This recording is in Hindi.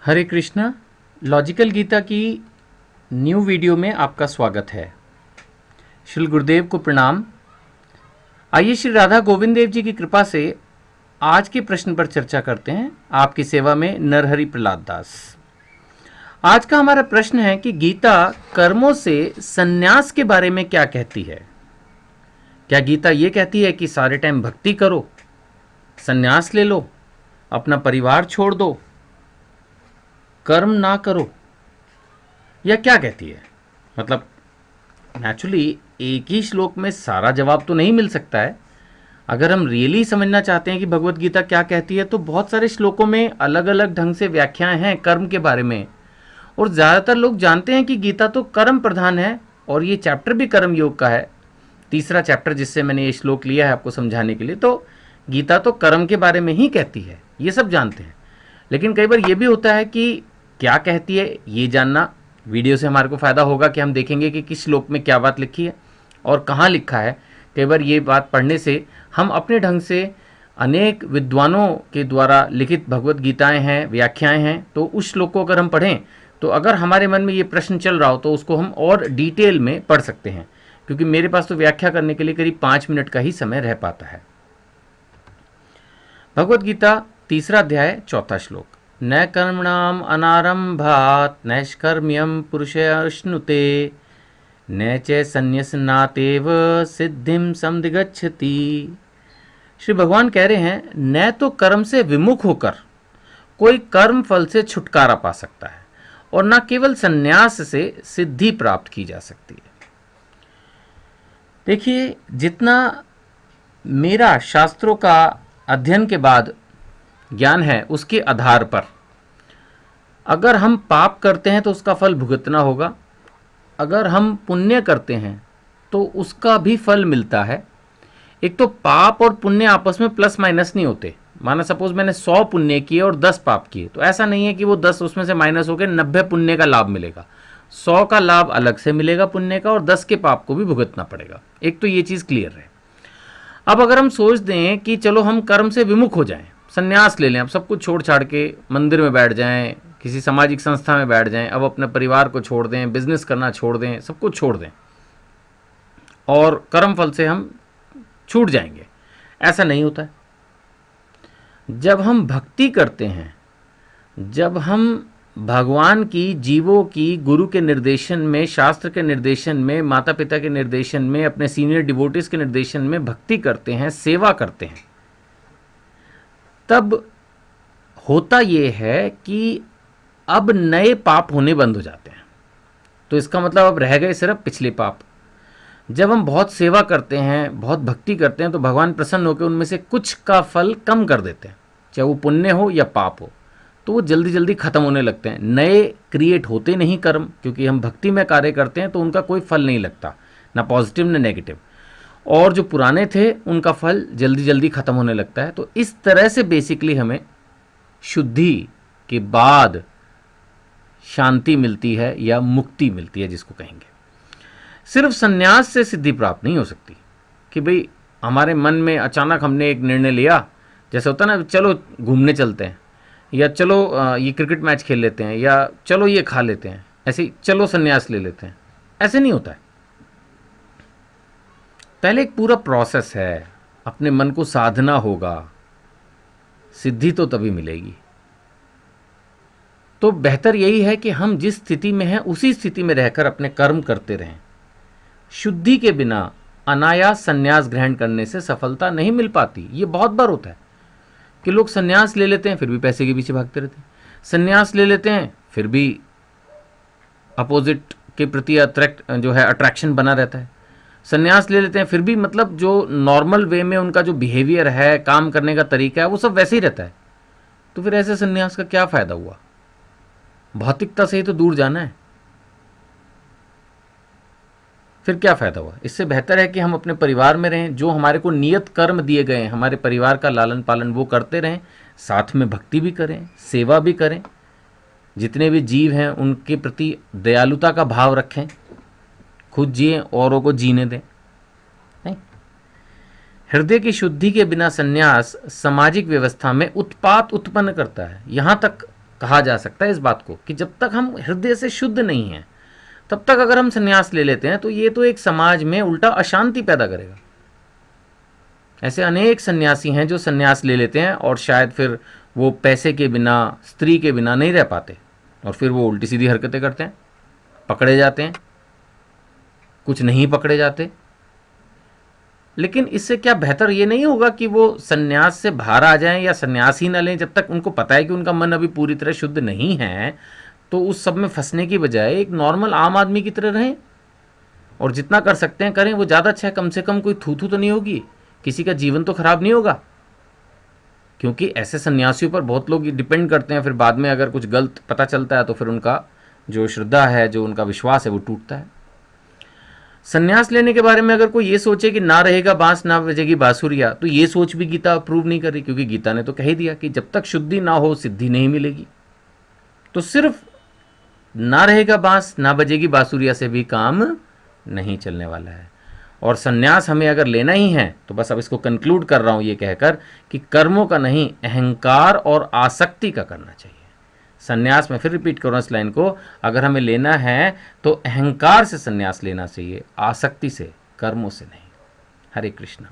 हरे कृष्णा। लॉजिकल गीता की न्यू वीडियो में आपका स्वागत है। श्री गुरुदेव को प्रणाम। आइए श्री राधा गोविंद देव जी की कृपा से आज के प्रश्न पर चर्चा करते हैं। आपकी सेवा में नरहरि प्रहलाद दास। आज का हमारा प्रश्न है कि गीता कर्मों से संन्यास के बारे में क्या कहती है। क्या गीता ये कहती है कि सारे टाइम भक्ति करो, संन्यास ले लो, अपना परिवार छोड़ दो, कर्म ना करो, या क्या कहती है? मतलब नेचुरली एक ही श्लोक में सारा जवाब तो नहीं मिल सकता है। अगर हम रियली समझना चाहते हैं कि भगवत गीता क्या कहती है तो बहुत सारे श्लोकों में अलग अलग ढंग से व्याख्याएं हैं कर्म के बारे में, और ज़्यादातर लोग जानते हैं कि गीता तो कर्म प्रधान है और ये चैप्टर भी कर्म योग का है। तीसरा चैप्टर जिससे मैंने ये श्लोक लिया है आपको समझाने के लिए, तो गीता तो कर्म के बारे में ही कहती है, ये सब जानते हैं। लेकिन कई बार ये भी होता है कि क्या कहती है ये जानना वीडियो से हमारे को फ़ायदा होगा कि हम देखेंगे कि किस श्लोक में क्या बात लिखी है और कहाँ लिखा है। कई बार ये बात पढ़ने से हम अपने ढंग से अनेक विद्वानों के द्वारा लिखित भगवत गीताएं हैं, व्याख्याएं हैं, तो उस श्लोक को अगर हम पढ़ें तो अगर हमारे मन में ये प्रश्न चल रहा हो तो उसको हम और डिटेल में पढ़ सकते हैं, क्योंकि मेरे पास तो व्याख्या करने के लिए करीब 5 मिनट का ही समय रह पाता है। भगवत गीता तीसरा अध्याय चौथा श्लोक। न कर्मणाम अनारंभात नैष्कर्म्यम पुरुषयश्नुते न च संन्यसनातेव सिद्धिम समधिगच्छति। श्री भगवान कह रहे हैं, न तो कर्म से विमुख होकर कोई कर्म फल से छुटकारा पा सकता है और न केवल संन्यास से सिद्धि प्राप्त की जा सकती है। देखिए, जितना मेरा शास्त्रों का अध्ययन के बाद ज्ञान है उसके आधार पर अगर हम पाप करते हैं तो उसका फल भुगतना होगा, अगर हम पुण्य करते हैं तो उसका भी फल मिलता है। एक तो पाप और पुण्य आपस में प्लस माइनस नहीं होते। माना सपोज मैंने 100 पुण्य किए और 10 पाप किए, तो ऐसा नहीं है कि वो 10 उसमें से माइनस होकर 90 पुण्य का लाभ मिलेगा। 100 का लाभ अलग से मिलेगा पुण्य का, और 10 के पाप को भी भुगतना पड़ेगा। एक तो ये चीज़ क्लियर है। अब अगर हम सोच दें कि चलो हम कर्म से विमुख हो जाएं, संन्यास ले लें, अब सब कुछ छोड़ छाड़ के मंदिर में बैठ जाएं, किसी सामाजिक संस्था में बैठ जाएं, अब अपने परिवार को छोड़ दें, बिजनेस करना छोड़ दें, सब कुछ छोड़ दें और कर्म फल से हम छूट जाएंगे, ऐसा नहीं होता है। जब हम भक्ति करते हैं, जब हम भगवान की, जीवों की, गुरु के निर्देशन में, शास्त्र के निर्देशन में, माता पिता के निर्देशन में, अपने सीनियर डिवोटीज के निर्देशन में भक्ति करते हैं, सेवा करते हैं, तब होता यह है कि अब नए पाप होने बंद हो जाते हैं। तो इसका मतलब अब रह गए सिर्फ पिछले पाप। जब हम बहुत सेवा करते हैं, बहुत भक्ति करते हैं, तो भगवान प्रसन्न होकर उनमें से कुछ का फल कम कर देते हैं, चाहे वो पुण्य हो या पाप हो, तो वो जल्दी जल्दी खत्म होने लगते हैं। नए क्रिएट होते नहीं कर्म, क्योंकि हम भक्ति में कार्य करते हैं तो उनका कोई फल नहीं लगता, ना पॉजिटिव ना नेगेटिव, और जो पुराने थे उनका फल जल्दी जल्दी खत्म होने लगता है। तो इस तरह से बेसिकली हमें शुद्धि के बाद शांति मिलती है या मुक्ति मिलती है, जिसको कहेंगे। सिर्फ संन्यास से सिद्धि प्राप्त नहीं हो सकती कि भाई हमारे मन में अचानक हमने एक निर्णय लिया, जैसे होता है ना, चलो घूमने चलते हैं, या चलो ये क्रिकेट मैच खेल लेते हैं, या चलो ये खा लेते हैं, ऐसे ही चलो संन्यास ले लेते हैं, ऐसे नहीं होता है। पहले एक पूरा प्रोसेस है, अपने मन को साधना होगा, सिद्धि तो तभी मिलेगी। तो बेहतर यही है कि हम जिस स्थिति में हैं उसी स्थिति में रहकर अपने कर्म करते रहें। शुद्धि के बिना अनायास संन्यास ग्रहण करने से सफलता नहीं मिल पाती। ये बहुत बार होता है कि लोग संन्यास ले लेते हैं फिर भी पैसे के पीछे भागते रहते हैं, संन्यास ले लेते हैं फिर भी अपोजिट के प्रति अट्रैक्शन बना रहता है, संन्यास ले लेते हैं फिर भी मतलब जो नॉर्मल वे में उनका जो बिहेवियर है, काम करने का तरीका है, वो सब वैसे ही रहता है। तो फिर ऐसे संन्यास का क्या फ़ायदा हुआ? भौतिकता से ही तो दूर जाना है, फिर क्या फ़ायदा हुआ? इससे बेहतर है कि हम अपने परिवार में रहें, जो हमारे को नियत कर्म दिए गए हैं, हमारे परिवार का लालन पालन वो करते रहें, साथ में भक्ति भी करें, सेवा भी करें, जितने भी जीव हैं उनके प्रति दयालुता का भाव रखें, खुद जिए औरों को जीने दें। नहीं, हृदय की शुद्धि के बिना संन्यास सामाजिक व्यवस्था में उत्पात उत्पन्न करता है। यहाँ तक कहा जा सकता है इस बात को कि जब तक हम हृदय से शुद्ध नहीं हैं तब तक अगर हम संन्यास ले लेते हैं तो ये तो एक समाज में उल्टा अशांति पैदा करेगा। ऐसे अनेक सन्यासी हैं जो संन्यास ले लेते हैं और शायद फिर वो पैसे के बिना, स्त्री के बिना नहीं रह पाते और फिर वो उल्टी सीधी हरकतें करते हैं, पकड़े जाते हैं, कुछ नहीं पकड़े जाते। लेकिन इससे क्या बेहतर ये नहीं होगा कि वो संन्यास से बाहर आ जाएं या संन्यास ही ना लें जब तक उनको पता है कि उनका मन अभी पूरी तरह शुद्ध नहीं है? तो उस सब में फंसने की बजाय एक नॉर्मल आम आदमी की तरह रहें और जितना कर सकते हैं करें, वो ज़्यादा अच्छा है। कम से कम कोई थू थू तो नहीं होगी, किसी का जीवन तो खराब नहीं होगा। क्योंकि ऐसे सन्यासियों पर बहुत लोग डिपेंड करते हैं, फिर बाद में अगर कुछ गलत पता चलता है तो फिर उनका जो श्रद्धा है, जो उनका विश्वास है, वो टूटता है। संन्यास लेने के बारे में अगर कोई ये सोचे कि ना रहेगा बांस ना बजेगी बांसुरिया, तो ये सोच भी गीता अप्रूव नहीं कर रही, क्योंकि गीता ने तो कह ही दिया कि जब तक शुद्धि ना हो सिद्धि नहीं मिलेगी। तो सिर्फ ना रहेगा बांस ना बजेगी बांसुरिया से भी काम नहीं चलने वाला है। और संन्यास हमें अगर लेना ही है तो बस अब इसको कंक्लूड कर रहा हूं ये कहकर कि कर्मों का नहीं, अहंकार और आसक्ति का करना चाहिए। संन्यास में फिर रिपीट करूँ इस लाइन को, अगर हमें लेना है तो अहंकार से संन्यास लेना चाहिए, आसक्ति से, कर्मों से नहीं। हरे कृष्णा।